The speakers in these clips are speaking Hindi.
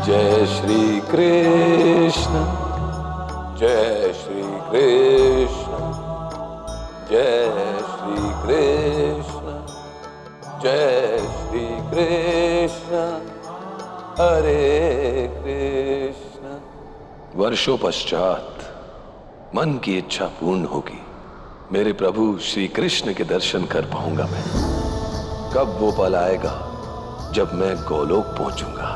जय श्री कृष्ण, जय श्री कृष्ण, जय श्री कृष्ण, जय श्री कृष्ण, हरे कृष्ण। वर्षों पश्चात मन की इच्छा पूर्ण होगी। मेरे प्रभु श्री कृष्ण के दर्शन कर पाऊंगा मैं। कब वो पल आएगा जब मैं गोलोक पहुंचूंगा।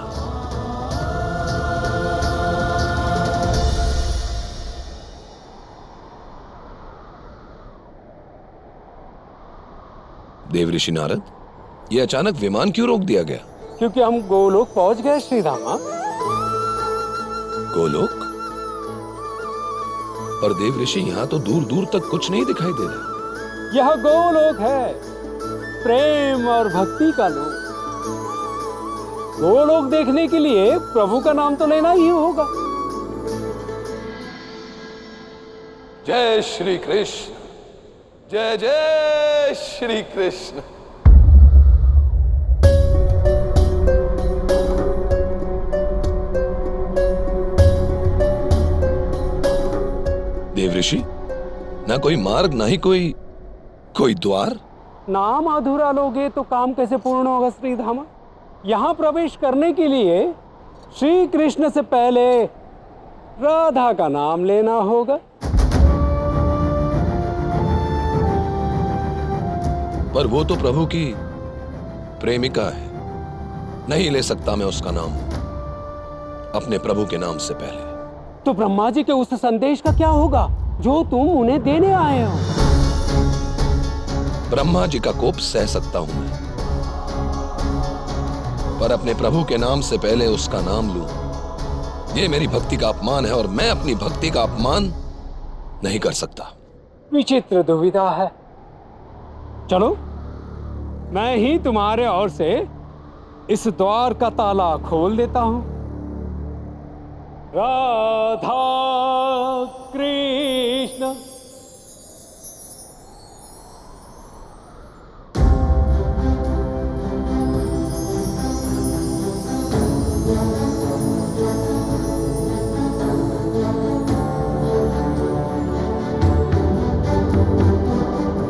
देवऋषि नारद, ये अचानक विमान क्यों रोक दिया गया? क्योंकि हम गोलोक पहुंच गए श्री रामा। गोलोक? पर देवऋषि, यहां तो दूर दूर तक कुछ नहीं दिखाई दे रहा। यह गोलोक है, प्रेम और भक्ति का लोक। गोलोक देखने के लिए प्रभु का नाम तो लेना ही होगा। जय श्री कृष्ण, जय जय श्री कृष्ण। देवऋषि, ना कोई मार्ग, ना ही कोई द्वार। नाम अधूरा लोगे तो काम कैसे पूर्ण होगा श्री धामा। यहाँ प्रवेश करने के लिए श्री कृष्ण से पहले राधा का नाम लेना होगा। पर वो तो प्रभु की प्रेमिका है, नहीं ले सकता मैं उसका नाम अपने प्रभु के नाम से पहले। तो ब्रह्मा जी के उस संदेश का क्या होगा जो तुम उन्हें देने आए हो? ब्रह्मा जी का कोप सह सकता हूं मैं, पर अपने प्रभु के नाम से पहले उसका नाम लूं, ये मेरी भक्ति का अपमान है और मैं अपनी भक्ति का अपमान नहीं कर सकता। विचित्र दुविधा है। चलो, मैं ही तुम्हारे ओर से इस द्वार का ताला खोल देता हूं। राधा कृष्ण।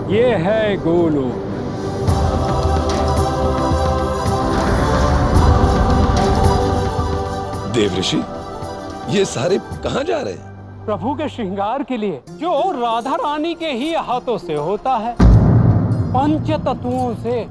ये है गोलोक। देवऋषि, ये सारे कहां जा रहे हैं? प्रभु के श्रृंगार के लिए, जो राधा रानी के ही हाथों से होता है, पंच तत्वों से।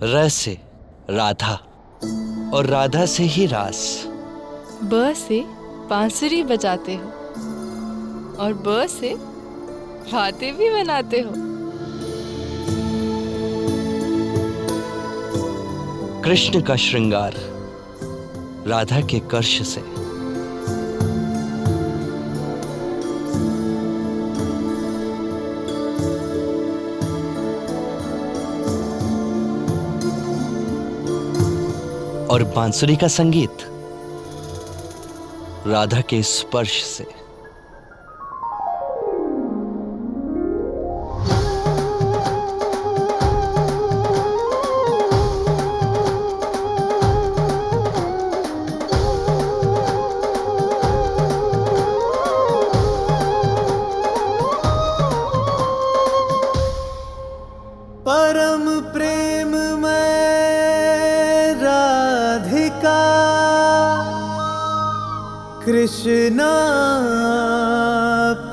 र से राधा और राधा से ही रास। ब से बांसुरी बजाते हो और ब से रातें भी बनाते हो। कृष्ण का श्रृंगार राधा के कर्ष से। और बांसुरी का संगीत राधा के स्पर्श से। परम प्रेम में राधिका कृष्णा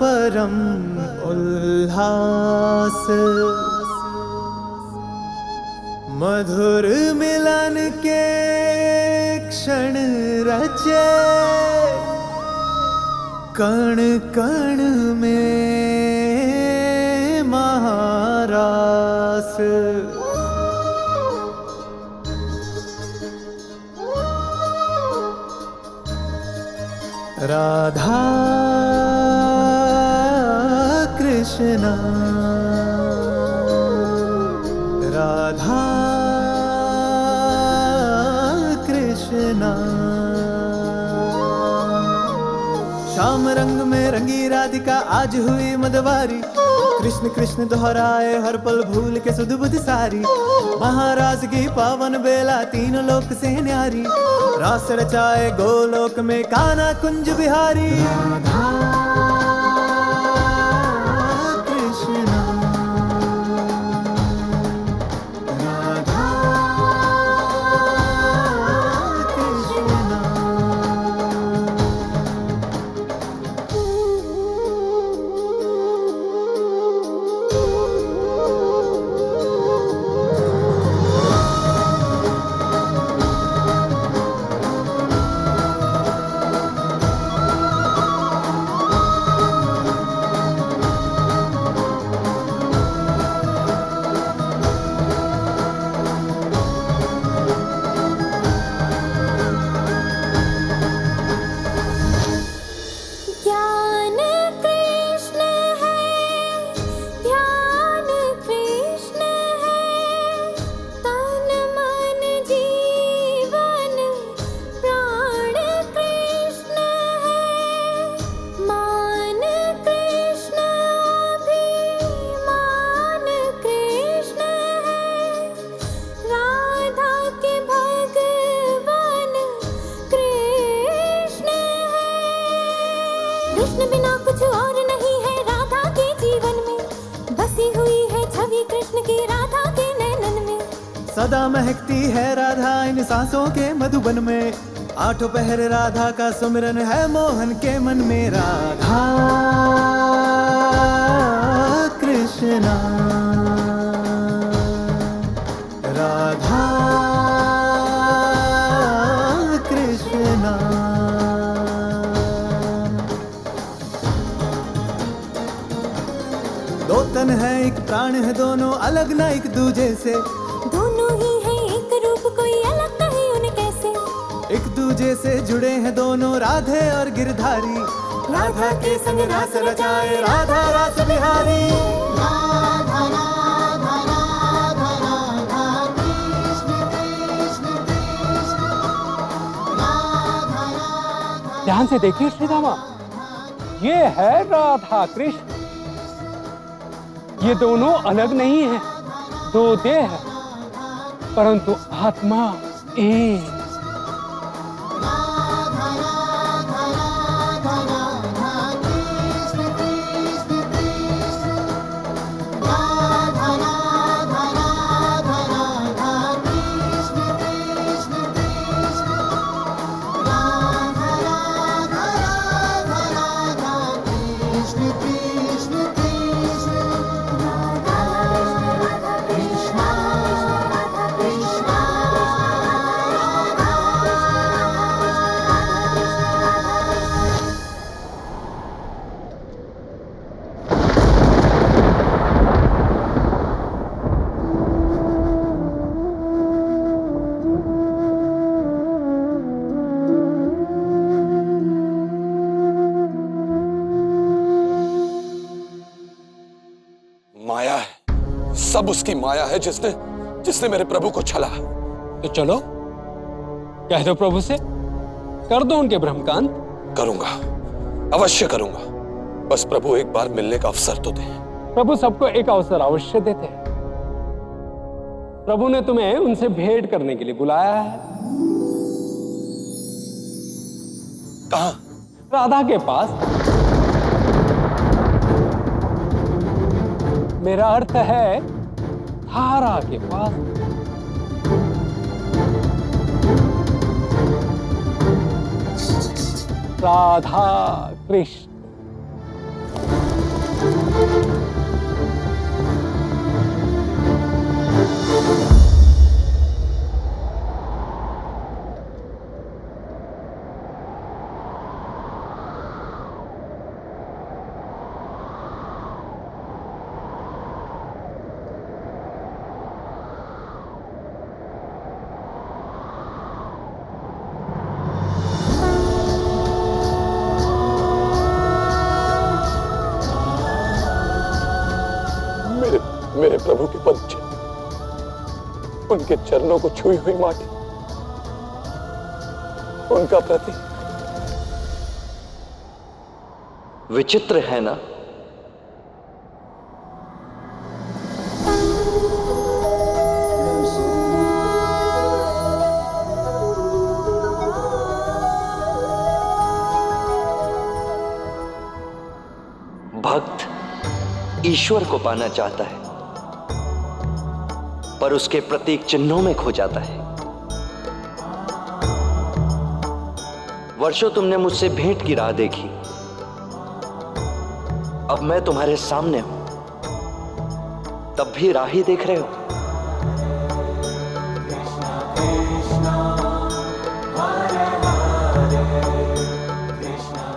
परम उल्लास, मधुर मिलन के क्षण रचे कण कण में महारास। राधा कृष्णा राधा कृष्णा। श्याम रंग में रंगी राधिका आज हुई मदवारी, कृष्ण कृष्ण दोहराए हर पल भूल के सुध बुध सारी। महाराज की पावन बेला तीनों लोक से न्यारी, रास रचाए गोलोक में कान्हा कुंज बिहारी। राधा कृष्णा राधा कृष्णा। कृष्ण बिना कुछ और नहीं है राधा के जीवन में, बसी हुई है छवि कृष्ण की राधा के नैनन में। सदा महकती है राधा इन सांसों के मधुबन में, आठों पहर राधा का सुमिरन है मोहन के मन में। राधा कृष्णा राधा कृष्णा। दो तन है एक प्राण है दोनों अलग ना एक दूजे से, दोनों ही है एक रूप कोई अलग कहे उन्हें कैसे। एक दूजे से जुड़े हैं दोनों राधे और गिरधारी, राधा के संग रास रचाए राधा रास बिहारी। राधा राधा राधा राधा कृष्ण कृष्ण कृष्ण राधा राधा। ध्यान से देखिए श्रीधामा, ये है राधा कृष्ण। ये दोनों अलग नहीं है, दो देह है, परंतु आत्मा एक। सब उसकी माया है जिसने जिसने मेरे प्रभु को छला। तो चलो कह दो प्रभु से, कर दो उनके भ्रमकांत। करूंगा, अवश्य करूंगा। बस प्रभु एक बार मिलने का अवसर तो दें। प्रभु सबको एक अवसर अवश्य देते हैं। प्रभु ने तुम्हें उनसे भेंट करने के लिए बुलाया है। कहां? राधा के पास। मेरा अर्थ है धारा के पास। राधा कृष्ण। मेरे प्रभु के पद चिन्ह, उनके चरणों को छुई हुई माटी, उनका प्रतीक। विचित्र है ना? भक्त ईश्वर को पाना चाहता है पर उसके प्रतीक चिन्हों में खो जाता है। वर्षों तुमने मुझसे भेंट की राह देखी, अब मैं तुम्हारे सामने हूं, तब भी राह ही देख रहे हो।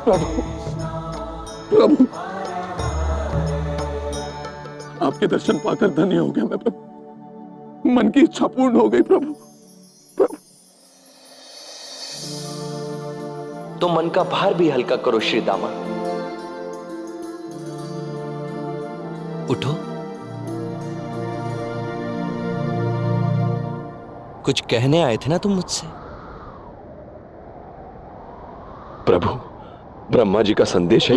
प्रभु, प्रभु, आपके दर्शन पाकर धन्य हो गया मैं प्रभु। मन की इच्छा पूर्ण हो गई प्रभु। प्रभु, तो मन का भार भी हल्का करो श्री दामा। उठो, कुछ कहने आए थे ना तुम मुझसे? प्रभु, ब्रह्मा जी का संदेश है।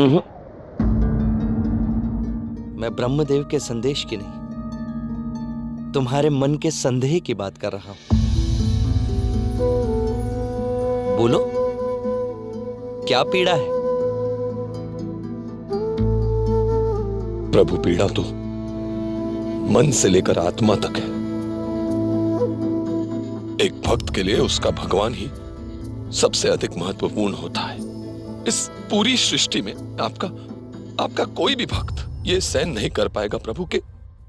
मैं ब्रह्मदेव के संदेश की नहीं, तुम्हारे मन के संदेह की बात कर रहा हूं। बोलो, क्या पीड़ा है? प्रभु, पीड़ा तो मन से लेकर आत्मा तक है। एक भक्त के लिए उसका भगवान ही सबसे अधिक महत्वपूर्ण होता है। इस पूरी सृष्टि में आपका कोई भी भक्त ये सहन नहीं कर पाएगा प्रभु कि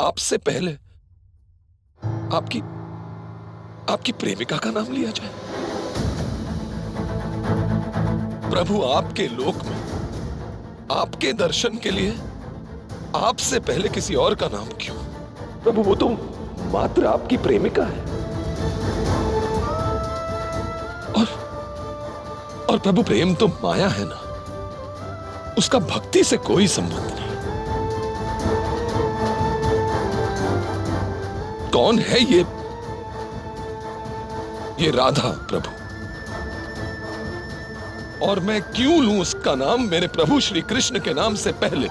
आपसे पहले आपकी प्रेमिका का नाम लिया जाए। प्रभु, आपके लोक में आपके दर्शन के लिए आपसे पहले किसी और का नाम क्यों? प्रभु, वो तो मात्र आपकी प्रेमिका है। और प्रभु, प्रेम तो माया है ना, उसका भक्ति से कोई संबंध नहीं। कौन है ये राधा प्रभु? और मैं क्यों लूं उसका नाम मेरे प्रभु श्री कृष्ण के नाम से पहले?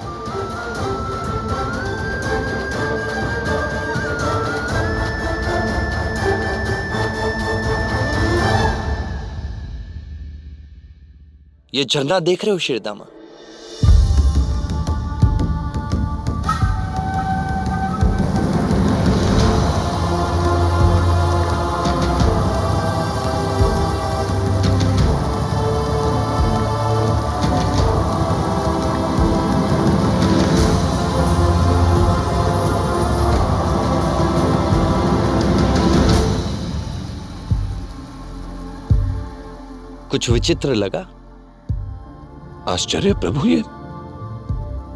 ये झरना देख रहे हो श्रीदामा? कुछ विचित्र लगा? आश्चर्य प्रभु, ये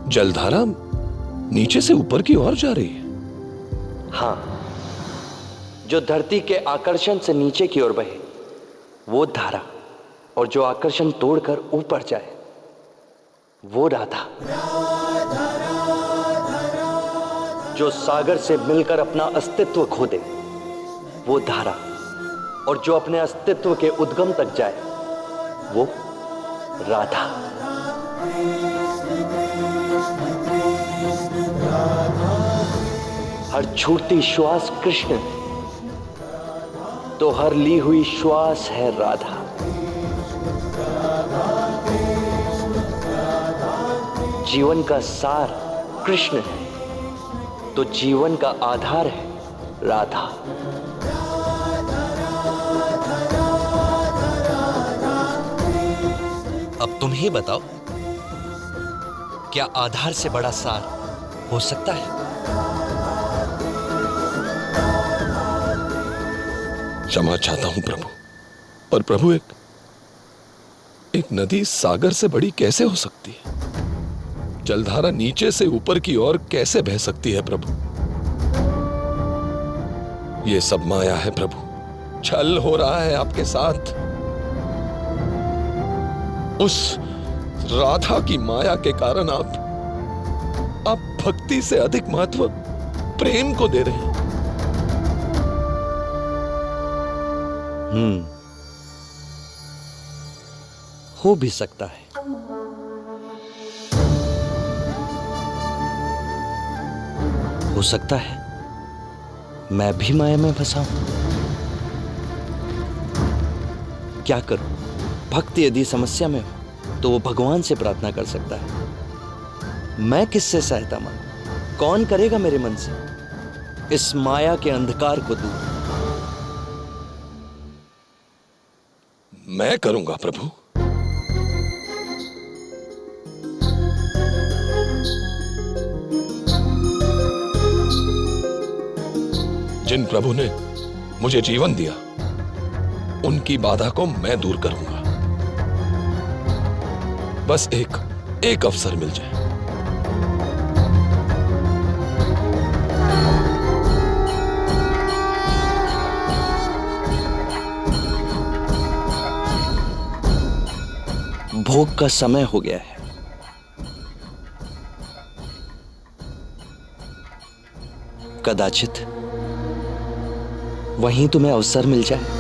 जलधारा नीचे से ऊपर की ओर जा रही है। हां, जो धरती के आकर्षण से नीचे की ओर बहे वो धारा, और जो आकर्षण तोड़कर ऊपर जाए वो राधा। जो सागर से मिलकर अपना अस्तित्व खो दे वो धारा, और जो अपने अस्तित्व के उद्गम तक जाए वो राधा। हर छूटती श्वास कृष्ण है, तो हर ली हुई श्वास है राधा। जीवन का सार कृष्ण है, तो जीवन का आधार है राधा। अब तुम ही बताओ, क्या आधार से बड़ा सार हो सकता है? क्षमा चाहता हूं प्रभु, पर प्रभु एक नदी सागर से बड़ी कैसे हो सकती है? जलधारा नीचे से ऊपर की ओर कैसे बह सकती है प्रभु? ये सब माया है प्रभु, छल हो रहा है आपके साथ। उस राधा की माया के कारण आप भक्ति से अधिक महत्व प्रेम को दे रहे हैं। हो भी सकता है। हो सकता है मैं भी माया में फंसा हूं। क्या करूं? भक्त यदि समस्या में हो तो वो भगवान से प्रार्थना कर सकता है। मैं किससे सहायता मांगूं? कौन करेगा मेरे मन से इस माया के अंधकार को दूर? मैं करूंगा प्रभु। जिन प्रभु ने मुझे जीवन दिया, उनकी बाधा को मैं दूर करूंगा। बस एक अवसर मिल जाए। भोग का समय हो गया है। कदाचित वहीं तुम्हें अवसर मिल जाए।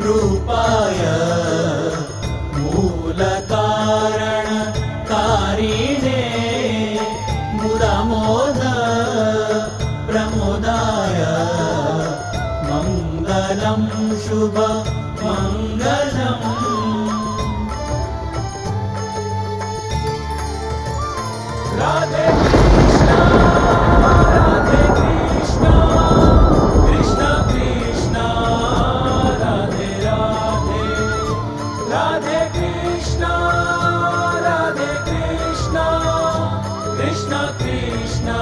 रूपाय मूल कारण कारिणे मुदामोद प्रमोदाय मंगलम शुभ मंगलम। राधे कृष्णा राधे कृष्णा कृष्णा कृष्णा राधे राधे। राधे कृष्णा राधे कृष्णा कृष्णा कृष्णा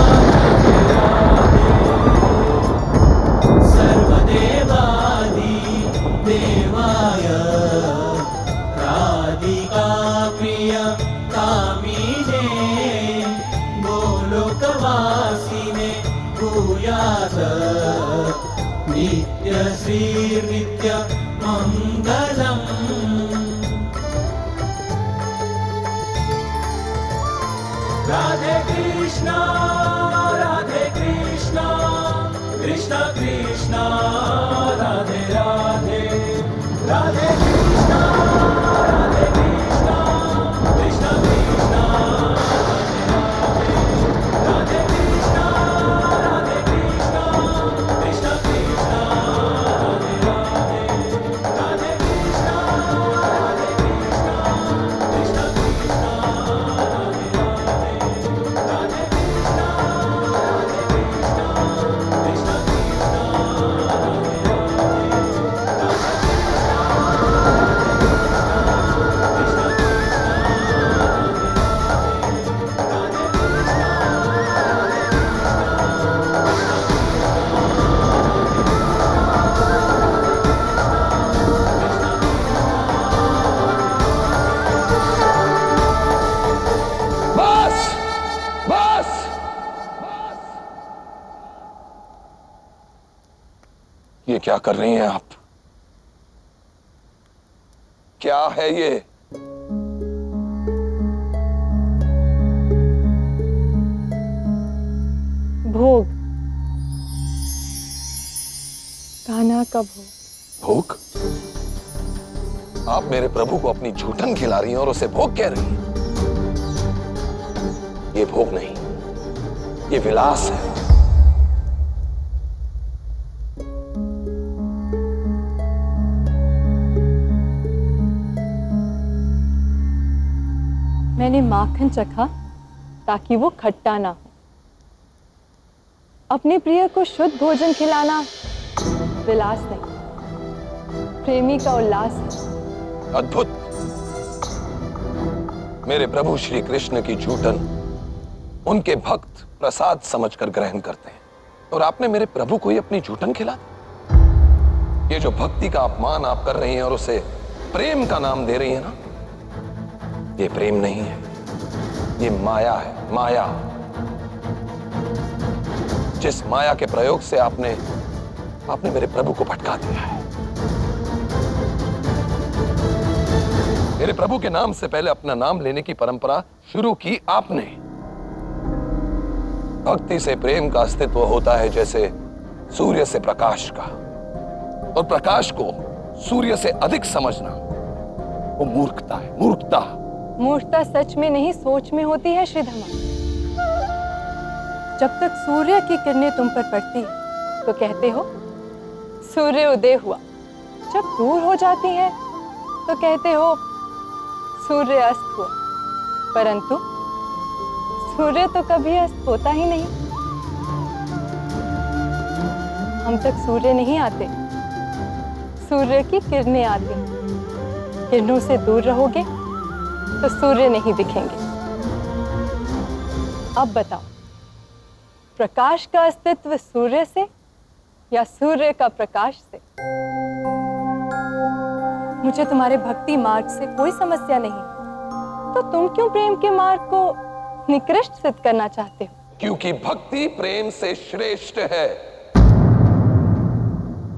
राधे राधे। सर्वदेवादि देवाय राधिका प्रिय कामिने गोलोकवासिने भूयात् नित्य श्री नित्य मंगलम। राधे कृष्णा कृष्णा कृष्णा राधे राधे। राधे कृष्णा कृष्णा कृष्णा कृष्णा राधे कृष्णा कृष्णा कृष्णा कृष्णा राधे राधे। राधे कृष्णा कृष्णा कृष्णा कृष्णा राधे राधे। राधे कृष्णा कृष्णा कृष्णा कृष्णा राधे राधे। क्या कर रही हैं आप? क्या है ये? भोग, कान्हा का भोग। भोग? आप मेरे प्रभु को अपनी झूठन खिला रही हैं और उसे भोग कह रही हैं। ये भोग नहीं, ये विलास है। मैंने माखन चखा ताकि वो खट्टा ना हो। अपने प्रिय को शुद्ध भोजन खिलाना विलास नहीं, प्रेमी का उल्लास है। अद्भुत। मेरे प्रभु श्री कृष्ण की झूठन उनके भक्त प्रसाद समझकर ग्रहण करते हैं, और आपने मेरे प्रभु को ही अपनी झूठन खिला दी। ये जो भक्ति का अपमान आप कर रही हैं और उसे प्रेम का नाम दे रही हैं ना, ये प्रेम नहीं है, ये माया है। माया, जिस माया के प्रयोग से आपने मेरे प्रभु को भटका दिया है। मेरे प्रभु के नाम से पहले अपना नाम लेने की परंपरा शुरू की आपने। भक्ति से प्रेम का अस्तित्व होता है जैसे सूर्य से प्रकाश का, और प्रकाश को सूर्य से अधिक समझना वो मूर्खता है। मूर्खता। मूर्खता सच में नहीं, सोच में होती है श्रीधमा। जब तक सूर्य की किरणें तुम पर पड़ती है तो कहते हो सूर्य उदय हुआ। जब दूर हो जाती है तो कहते हो सूर्य अस्त हुआ। परंतु सूर्य तो कभी अस्त होता ही नहीं। हम तक सूर्य नहीं आते, सूर्य की किरणें आती। किरणों से दूर रहोगे तो सूर्य नहीं दिखेंगे। अब बताओ, प्रकाश का अस्तित्व सूर्य से या सूर्य का प्रकाश से? मुझे तुम्हारे भक्ति मार्ग से कोई समस्या नहीं, तो तुम क्यों प्रेम के मार्ग को निकृष्ट सिद्ध करना चाहते हो? क्योंकि भक्ति प्रेम से श्रेष्ठ है,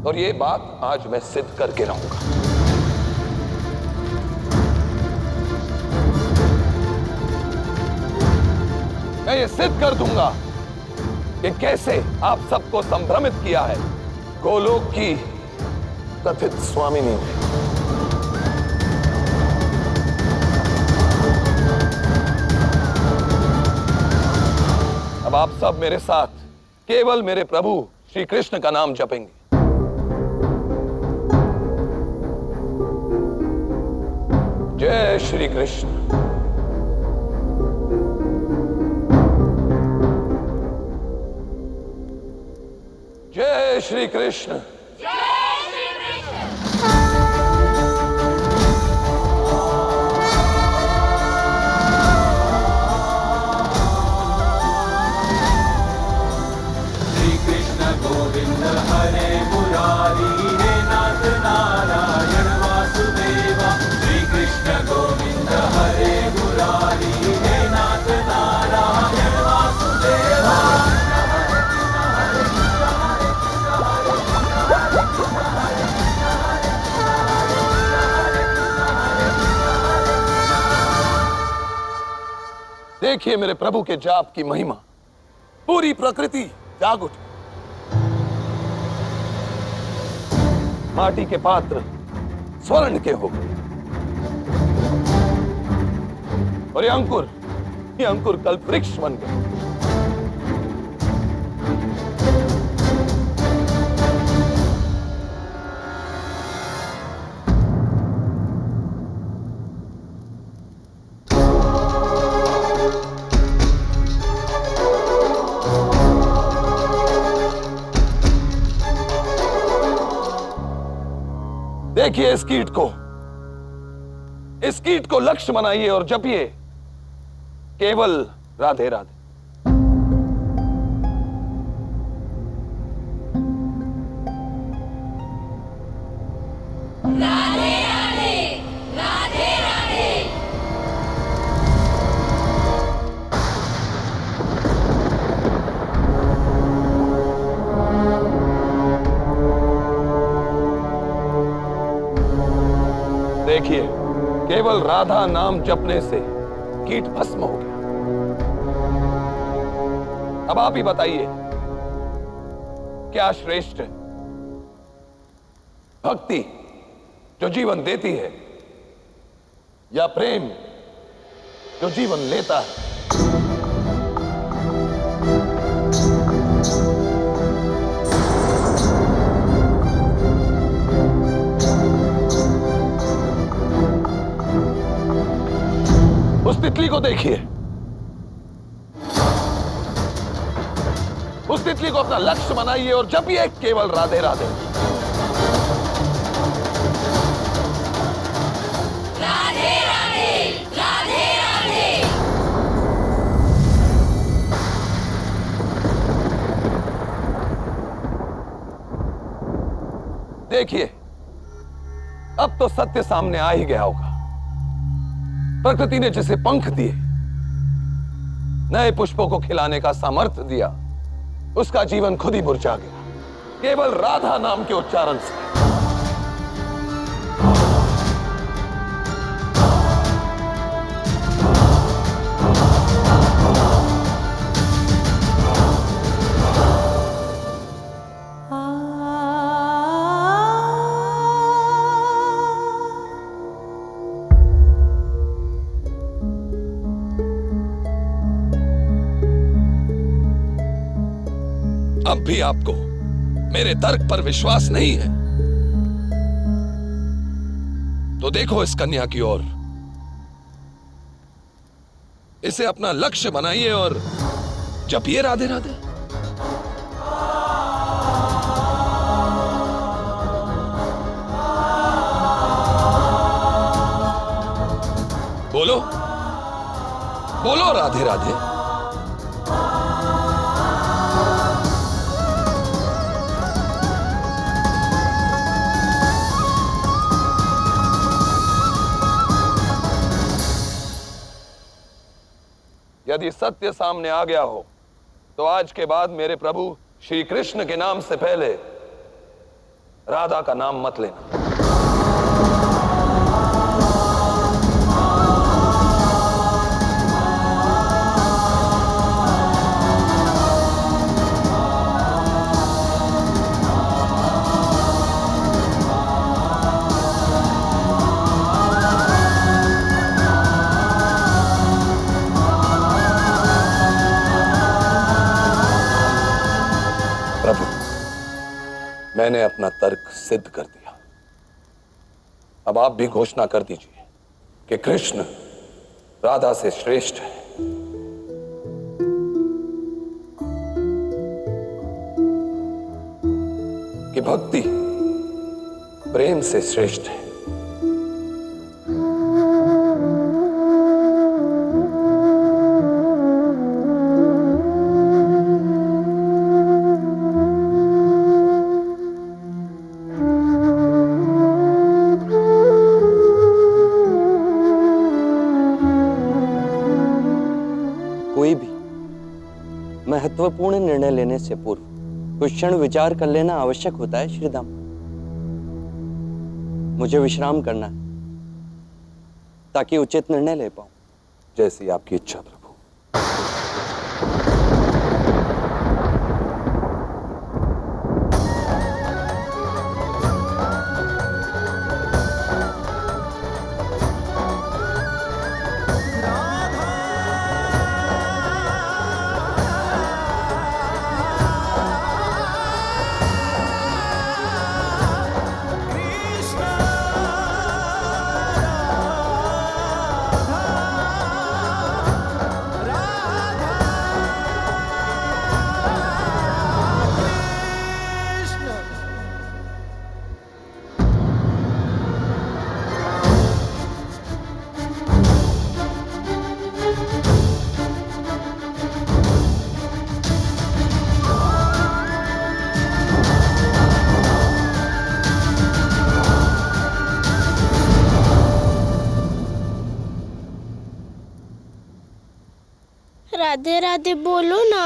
और ये बात आज मैं सिद्ध करके रहूंगा। मैं ये सिद्ध कर दूंगा कि कैसे आप सबको संभ्रमित किया है गोलोक की कथित स्वामिनी ने। अब आप सब मेरे साथ केवल मेरे प्रभु श्री कृष्ण का नाम जपेंगे। जय श्री कृष्ण। जय श्री कृष्ण। देखिए मेरे प्रभु के जाप की महिमा, पूरी प्रकृति जाग उठी। माटी के पात्र स्वर्ण के हो गए, और ये अंकुर कल्प वृक्ष बन गए। देखिए इस कीट को लक्ष्य बनाइए और जपिए केवल राधे राधे। राधे राधे राधे राधे। देखिए, केवल राधा नाम जपने से कीट भस्म हो गया। अब आप ही बताइए, क्या श्रेष्ठ है? भक्ति जो जीवन देती है, या प्रेम जो जीवन लेता है? उस तितली को देखिए, उस तितली को अपना लक्ष्य बनाइए और जपिए केवल राधे राधे। राधे राधे राधे राधे। देखिए, अब तो सत्य सामने आ ही गया होगा। प्रकृति ने जिसे पंख दिए, नए पुष्पों को खिलाने का सामर्थ्य दिया, उसका जीवन खुद ही मुरझा गया, केवल राधा नाम के उच्चारण से। अब भी आपको मेरे तर्क पर विश्वास नहीं है तो देखो इस कन्या की ओर, इसे अपना लक्ष्य बनाइए और जपिए राधे राधे। बोलो बोलो राधे राधे। यदि सत्य सामने आ गया हो तो आज के बाद मेरे प्रभु श्री कृष्ण के नाम से पहले राधा का नाम मत लेना। प्रभु, मैंने अपना तर्क सिद्ध कर दिया। अब आप भी घोषणा कर दीजिए कि कृष्ण राधा से श्रेष्ठ है। कि भक्ति प्रेम से श्रेष्ठ है। कोई भी महत्वपूर्ण निर्णय लेने से पूर्व कुछ क्षण विचार कर लेना आवश्यक होता है श्रीधाम। मुझे विश्राम करना है ताकि उचित निर्णय ले पाऊं। जैसी आपकी इच्छा प्रभु। राधे राधे बोलो ना।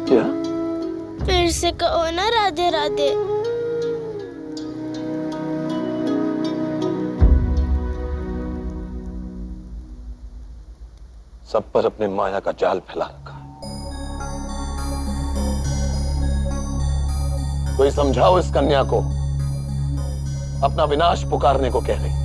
क्या? फिर से कहो ना राधे राधे। सब पर अपने माया का जाल फैला रखा है। कोई समझाओ इस कन्या को, अपना विनाश पुकारने को कह रही।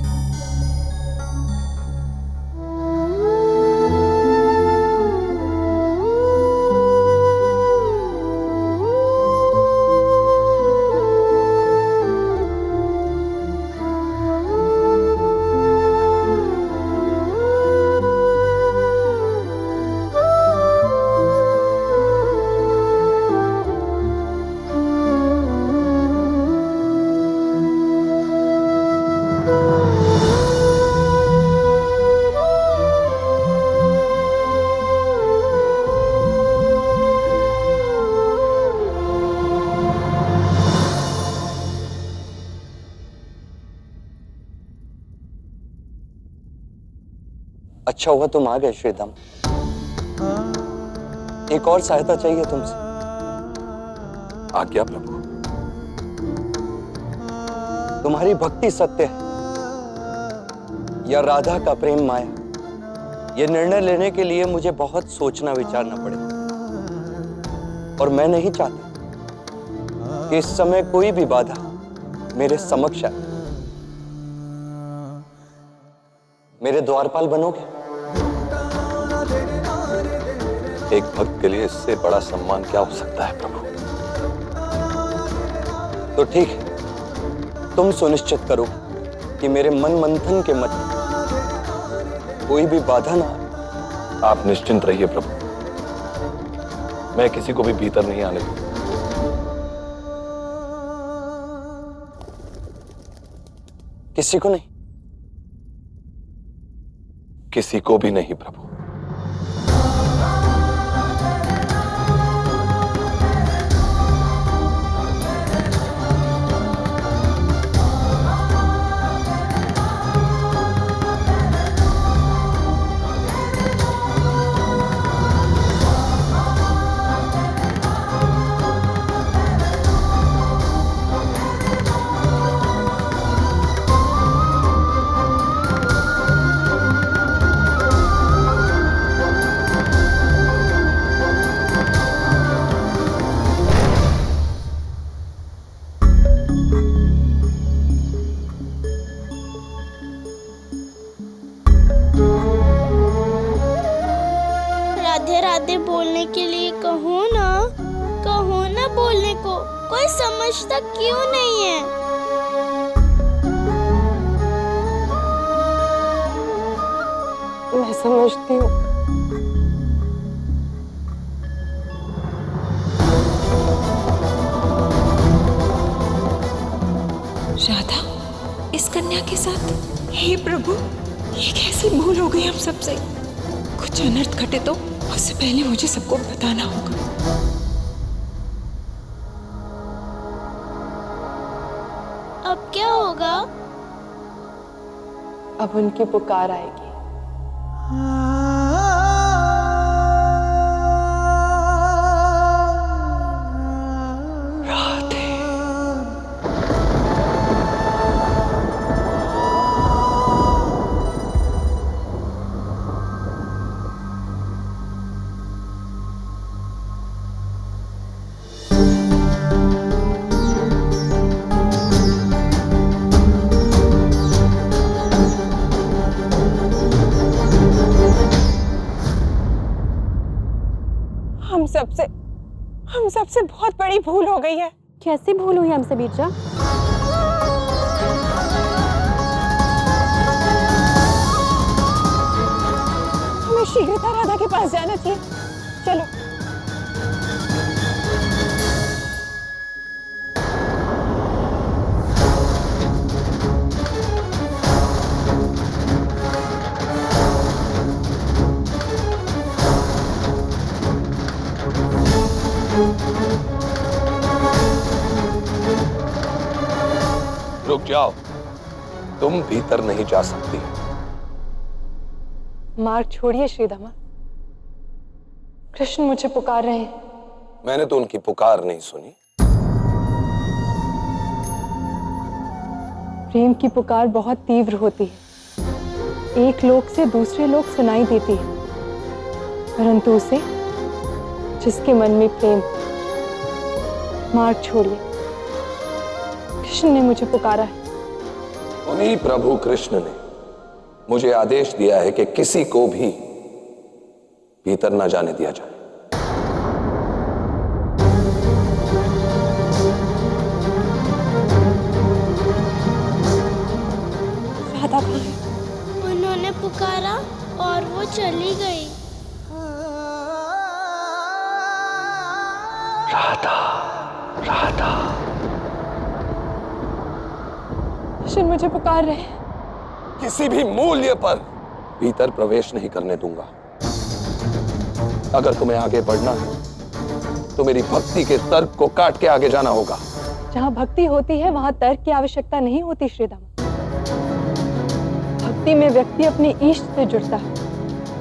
अच्छा हुआ तुम आ गए श्रीधाम। एक और सहायता चाहिए तुमसे। आज्ञा प्रभु। तुम्हारी भक्ति सत्य है या राधा का प्रेम माया, यह निर्णय लेने के लिए मुझे बहुत सोचना विचारना पड़ेगा। और मैं नहीं चाहता कि इस समय कोई भी बाधा मेरे समक्ष आए। मेरे द्वारपाल बनोगे? एक भक्त के लिए इससे बड़ा सम्मान क्या हो सकता है प्रभु। तो ठीक है, तुम सुनिश्चित करो कि मेरे मन मंथन के मध्य कोई भी बाधा ना आए। आप निश्चिंत रहिए प्रभु, मैं किसी को भी भीतर नहीं आने दूंगा। किसी को नहीं? किसी को भी नहीं प्रभु। राधे राधे बोलने के लिए कहो ना बोलने को। कोई समझता क्यों नहीं है? मैं समझती हूँ। राधा इस कन्या के साथ? हे प्रभु, ये कैसी भूल हो गई हम सबसे? कुछ अनर्थ घटे तो उससे पहले मुझे सबको बताना होगा। अब क्या होगा? अब उनकी पुकार आएगी। हम सबसे बहुत बड़ी भूल हो गई है। कैसी भूल हुई हमसे बीरजा? हमें शीघ्रता राधा के पास जाना चाहिए। चलो। रुक जाओ, तुम भीतर नहीं जा सकती। मार्ग छोड़िए श्रीधामा। कृष्ण मुझे पुकार रहे हैं। मैंने तो उनकी पुकार नहीं सुनी। प्रेम की पुकार बहुत तीव्र होती है, एक लोक से दूसरे लोक सुनाई देती है। परंतु उसे जिसके मन में प्रेम मार्ग छोड़िए। कृष्ण ने मुझे पुकारा है। उन्हीं प्रभु कृष्ण ने मुझे आदेश दिया है कि किसी को भी भीतर न जाने दिया जाए। राधा कहाँ है? उन्होंने पुकारा और वो चली गई। राधा, राधा। कृष्ण मुझे पुकार रहे हैं। किसी भी मूल्य पर भीतर प्रवेश नहीं करने दूंगा। अगर तुम्हें आगे बढ़ना है तो मेरी भक्ति के तर्क को काट के आगे जाना होगा। जहाँ भक्ति होती है वहां तर्क की आवश्यकता नहीं होती श्रीदामा। भक्ति में व्यक्ति अपने इष्ट से जुड़ता है,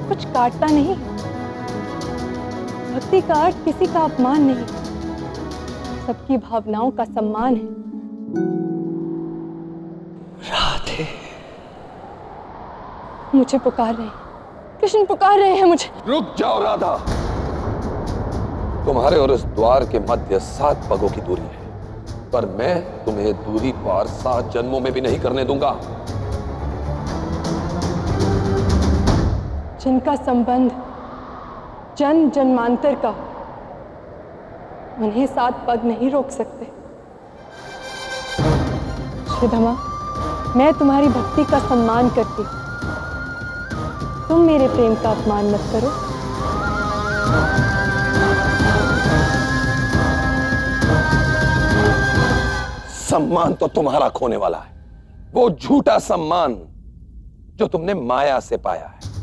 कुछ काटता नहीं। भक्ति का अर्थ किसी का अपमान नहीं, सबकी भावनाओं का सम्मान है। राधे, मुझे पुकार रहे हैं, कृष्ण पुकार रहे हैं मुझे। रुक जाओ राधा। तुम्हारे और इस द्वार के मध्य 7 पगों की दूरी है, पर मैं तुम्हें दूरी पार 7 जन्मों में भी नहीं करने दूंगा। जिनका संबंध जन्म जन्मांतर का, उन्हें 7 पग नहीं रोक सकते। श्रीधमा, मैं तुम्हारी भक्ति का सम्मान करती हूँ, तुम मेरे प्रेम का अपमान मत करो। सम्मान तो तुम्हारा खोने वाला है, वो झूठा सम्मान जो तुमने माया से पाया है।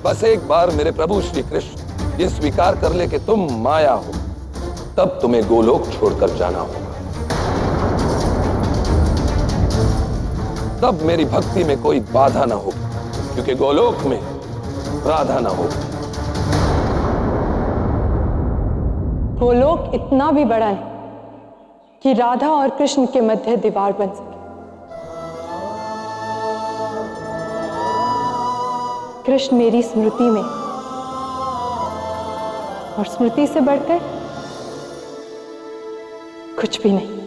बस एक बार मेरे प्रभु श्री कृष्ण ये स्वीकार कर ले कि तुम माया हो, तब तुम्हें गोलोक छोड़कर जाना होगा। तब मेरी भक्ति में कोई बाधा ना होगी, क्योंकि गोलोक में राधा ना होगी। गोलोक इतना भी बड़ा नहीं कि राधा और कृष्ण के मध्य दीवार बन सके। कृष्ण मेरी स्मृति में, और स्मृति से बढ़कर कुछ भी नहीं।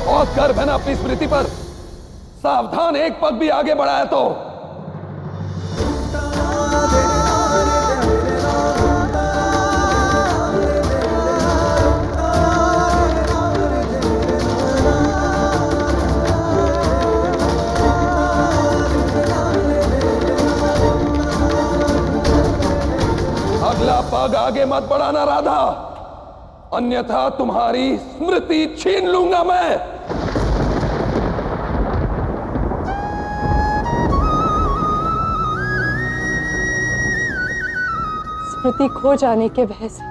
बहुत गर्व है ना अपनी स्मृति पर। सावधान, एक पग भी आगे बढ़ाया तो अगला पग आगे मत बढ़ाना राधा, अन्यथा तुम्हारी स्मृति छीन लूंगा मैं। स्मृति खो जाने के भय से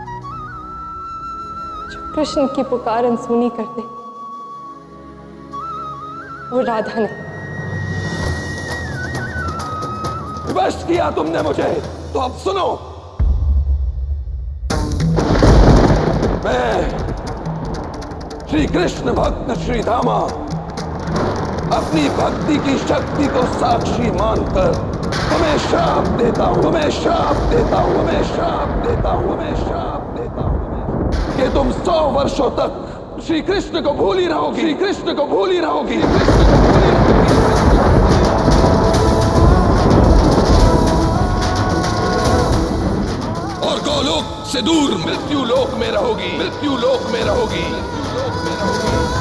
जो कृष्ण की पुकार अनसुनी करते, वो राधा ने। विवश किया तुमने मुझे, तो अब सुनो। मैं श्री कृष्ण भक्त श्री धामा अपनी भक्ति की शक्ति को साक्षी मानकर तुम्हें श्राप देता हूं, तुम्हें श्राप देता हूं, तुम्हें श्राप देता हूं, तुम्हें श्राप देता हूं कि तुम 100 वर्षों तक श्री कृष्ण को भूल ही रहोगी, श्री कृष्ण को भूल ही रहोगी, श्री कृष्ण को भूल ही रहोगी। और गोलोक से दूर मृत्यु लोक में रहोगी, मृत्यु लोक में रहोगी, मृत्यु लोक में रहोगी।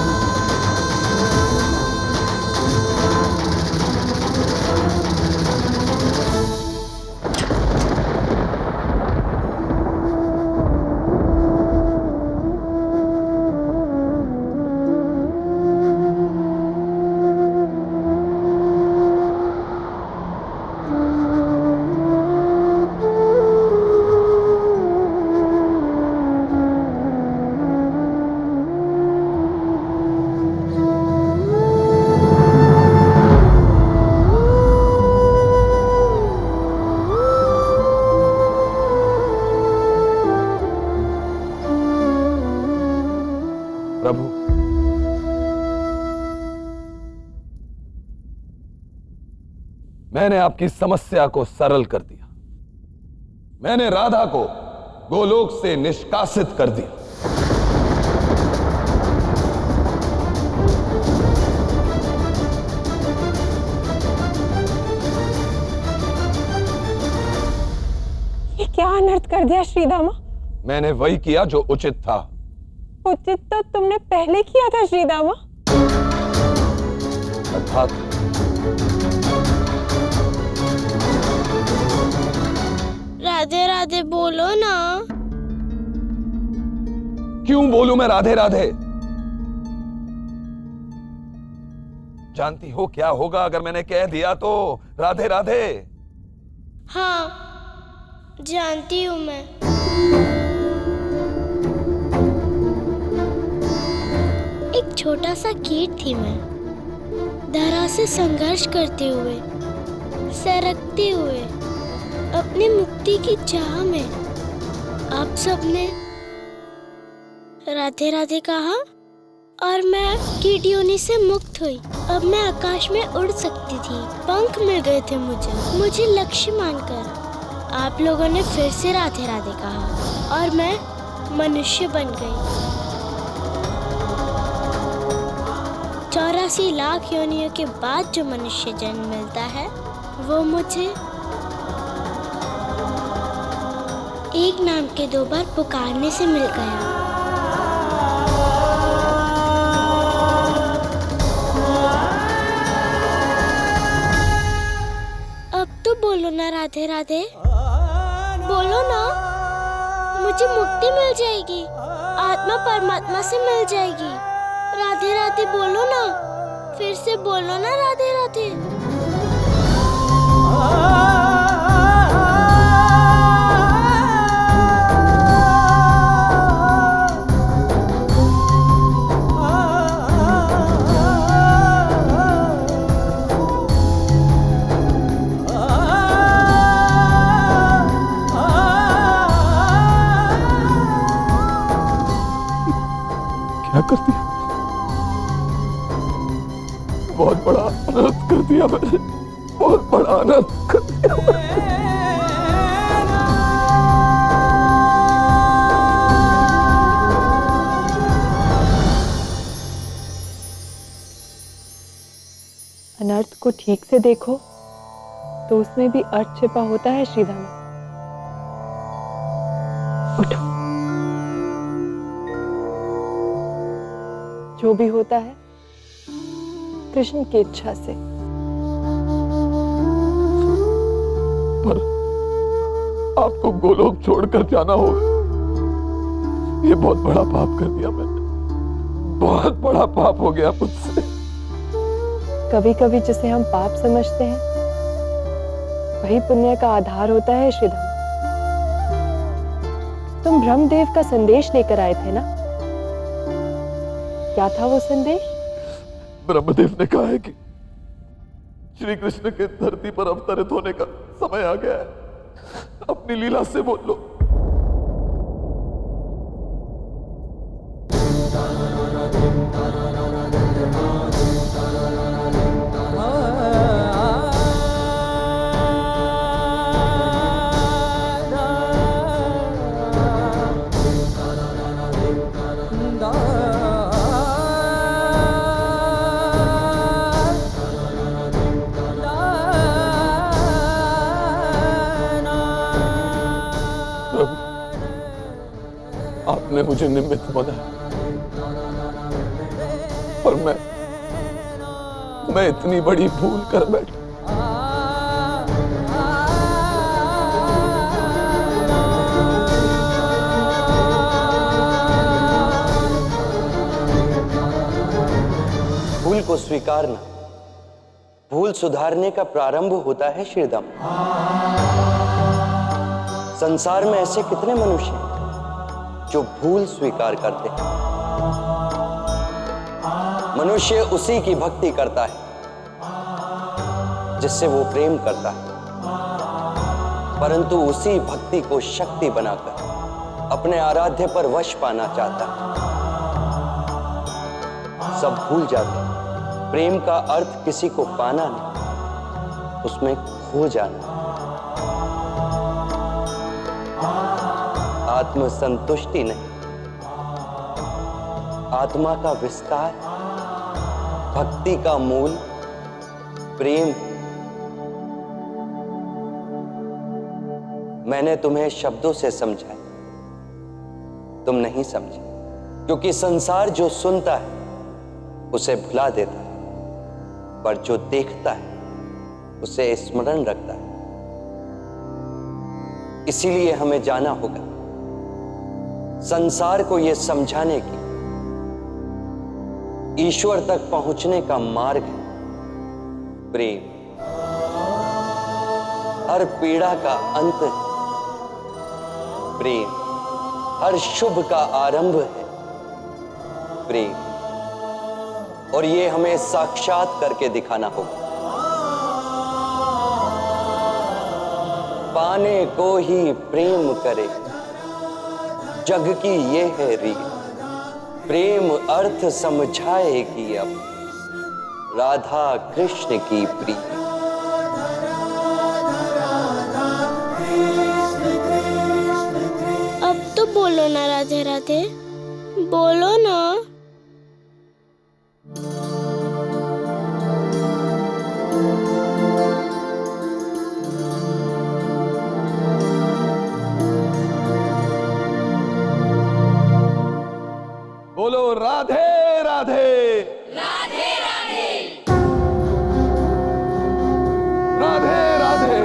मैंने आपकी समस्या को सरल कर दिया। मैंने राधा को गोलोक से निष्कासित कर दिया। ये क्या अनर्थ कर दिया श्रीदामा? मैंने वही किया जो उचित था। उचित तो तुमने पहले किया था श्रीदामा। अर्थात राधे राधे बोलो ना। क्यों बोलूं मैं राधे राधे? जानती हो क्या होगा अगर मैंने कह दिया तो राधे राधे? हाँ जानती हूँ मैं। एक छोटा सा कीट थी मैं, धरा से संघर्ष करते हुए, सरकते हुए अपनी मुक्ति की चाह में। आप सबने राधे राधे कहा और मैं कीट योनि से मुक्त हुई। अब मैं आकाश में उड़ सकती थी, पंख मिल गए थे मुझे लक्ष्य मानकर। आप लोगों ने फिर से राधे राधे कहा और मैं मनुष्य बन गई। 84 लाख योनियों के बाद जो मनुष्य जन्म मिलता है वो मुझे एक नाम के 2 बार पुकारने से मिल गया। अब तो बोलो ना राधे राधे, बोलो ना। मुझे मुक्ति मिल जाएगी, आत्मा परमात्मा से मिल जाएगी। राधे राधे बोलो ना, फिर से बोलो ना राधे राधे। क्या कर दिया? बहुत बड़ा अनर्थ कर दिया मैंने, बहुत बड़ा अनर्थ कर दिया मैंने। अनर्थ को ठीक से देखो तो उसमें भी अर्थ छिपा होता है श्रीदामा। उठो। जो भी होता है कृष्ण की इच्छा से। पर आपको गोलोक छोड़कर जाना होगा। ये बहुत बड़ा पाप कर दिया मैंने, बहुत बड़ा पाप हो गया मुझसे। कभी कभी जिसे हम पाप समझते हैं वही पुण्य का आधार होता है श्रीदामा। तुम ब्रह्मदेव का संदेश लेकर आए थे ना? क्या था वो संदेश? ब्रह्मदेव ने कहा है कि श्री कृष्ण के धरती पर अवतरित होने का समय आ गया है। अपनी लीला से बोल लो। आपने मुझे निमित्त बनाया और मैं इतनी बड़ी भूल कर बैठा। भूल को स्वीकारना भूल सुधारने का प्रारंभ होता है श्रीदाम। संसार में ऐसे कितने मनुष्य हैं जो भूल स्वीकार करते हैं। मनुष्य उसी की भक्ति करता है जिससे वो प्रेम करता है, परंतु उसी भक्ति को शक्ति बनाकर अपने आराध्य पर वश पाना चाहता है। सब भूल जाते हैं। प्रेम का अर्थ किसी को पाना नहीं, उसमें खो जाना। आत्म संतुष्टि नहीं, आत्मा का विस्तार, भक्ति का मूल प्रेम। मैंने तुम्हें शब्दों से समझाया, तुम नहीं समझे, क्योंकि संसार जो सुनता है उसे भुला देता है, पर जो देखता है उसे स्मरण रखता है। इसीलिए हमें जाना होगा संसार को यह समझाने की ईश्वर तक पहुंचने का मार्ग है प्रेम। हर पीड़ा का अंत है प्रेम, हर शुभ का आरंभ है प्रेम, और ये हमें साक्षात करके दिखाना होगा। पाने को ही प्रेम करे, जग की ये है रीत, प्रेम अर्थ समझाएगी अब राधा कृष्ण की प्रीत। अब तो बोलो ना राधे राधे, बोलो ना। बोलो राधे राधे। राधे राधे राधे राधे।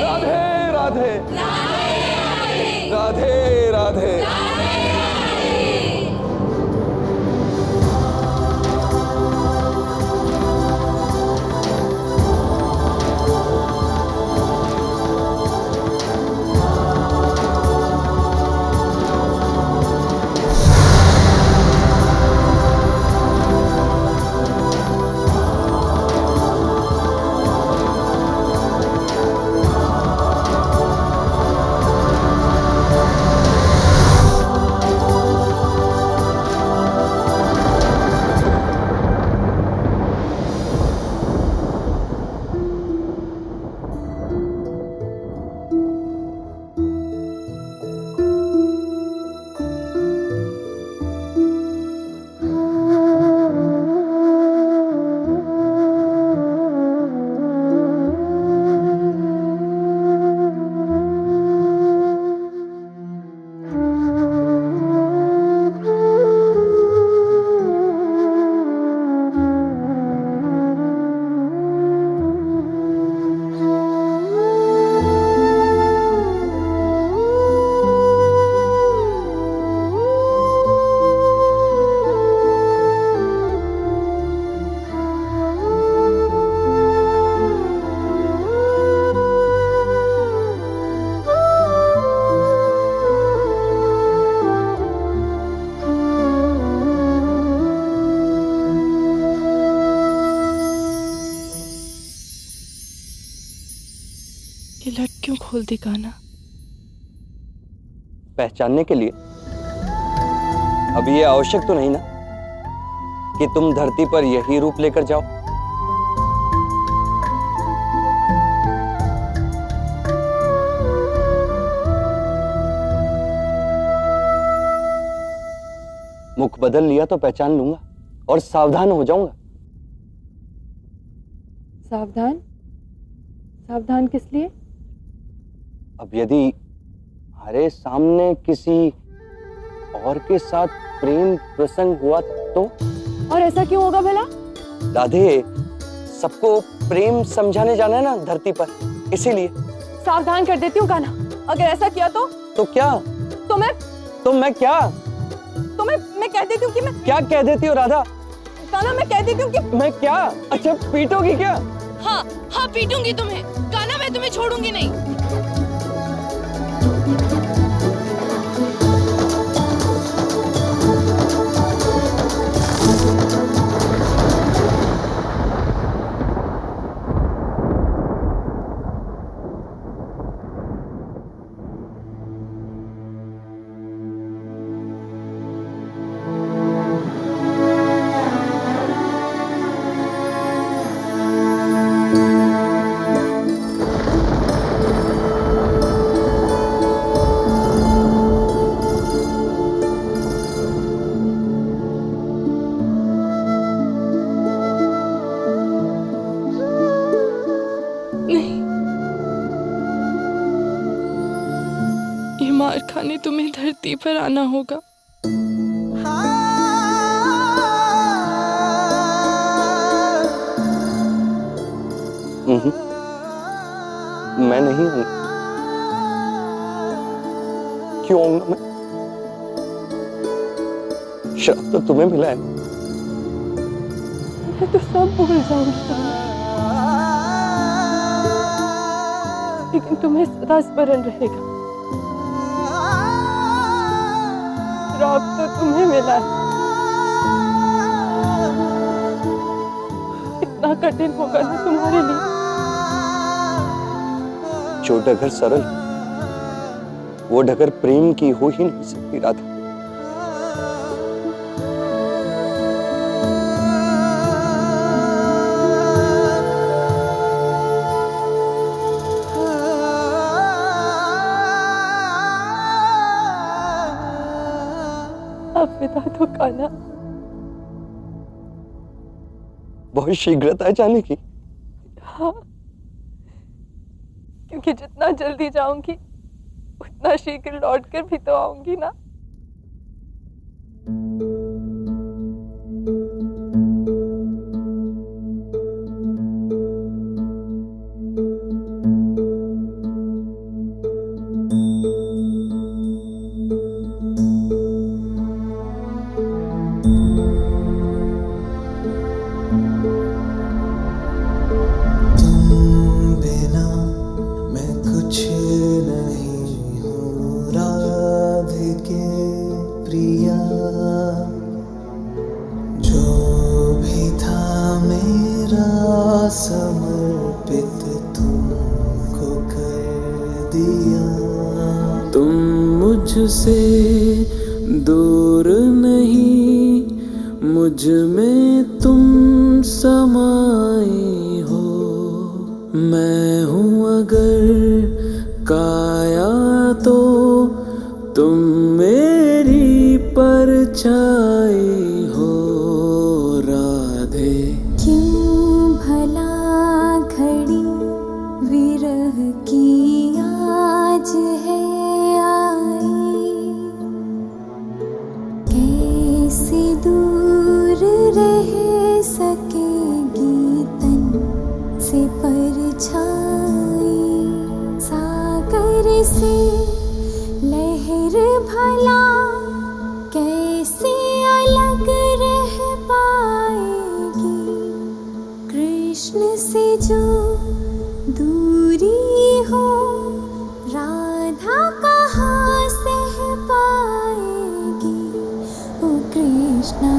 राधे राधे। राधे राधे। ये लट क्यों खोल दी कान्हा? पहचानने के लिए। अब ये आवश्यक तो नहीं ना कि तुम धरती पर यही रूप लेकर जाओ। मुख बदल लिया तो पहचान लूंगा और सावधान हो जाऊंगा। सावधान? सावधान किस लिए? अब यदि हमारे सामने किसी और के साथ प्रेम प्रसंग हुआ तो? और ऐसा क्यों होगा भला? राधे, सबको प्रेम समझाने जाना है ना धरती पर, इसीलिए। सावधान कर देती हूँ कान्हा। अगर ऐसा किया तो क्या? तो मैं क्या? तो मैं कह देती हूँ कि मैं क्या कह देती हो राधा? कान्हा, मैं कह देती हूँ कि मैं क्या? अच्छा, पीटोगी क्या? हाँ पीटूंगी तुम्हें कान्हा, मैं तुम्हें छोड़ूंगी नहीं। खाने तुम्हें धरती पर आना होगा। मैं नहीं हूं। क्यों आऊंगा मैं? श्राप तो तुम्हें मिला है। मैं तो सब भूल जाऊंगी तुम्हें, लेकिन तुम्हें सदा स्मरण रहेगा। श्राप तो तुम्हें मिला है। इतना कठिन होगा ना तुम्हारे लिए। जो डगर सरल, वो डगर प्रेम की हो ही नहीं सकती राधा। अब विदा तो कान्हा। बहुत शीघ्रता जाने की। हाँ, क्योंकि जितना जल्दी जाऊंगी उतना शीघ्र लौटकर भी तो आऊंगी ना। समर्पित तुमको कर दिया। तुम मुझसे दूर नहीं, मुझ में तुम समाए हो। मैं हूँ अगर काया तो तुम मेरी परछाई हो राधे। विरह की आज है आई, कैसे दूर रह सकेगी तन से परछाई। सागर से लहर भला कैसे अलग रह पाएगी। कृष्ण से जो दूरी हो राधा कहाँ सह पाएगी। ओ कृष्णा,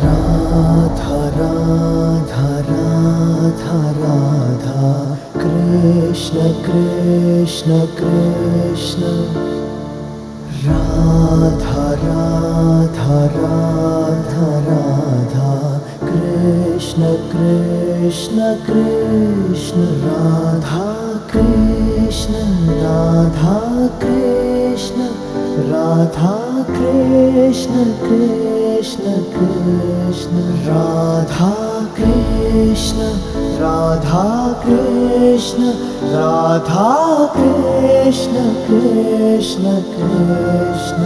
राधा राधा राधा राधा, कृष्ण कृष्ण कृष्ण। राधा राधा राधा राधा, कृष्ण कृष्ण कृष्ण। राधा कृष्ण राधा कृष्ण, राधा कृष्ण कृष्ण कृष्ण। राधा कृष्ण राधा कृष्ण, राधा कृष्ण कृष्ण कृष्ण।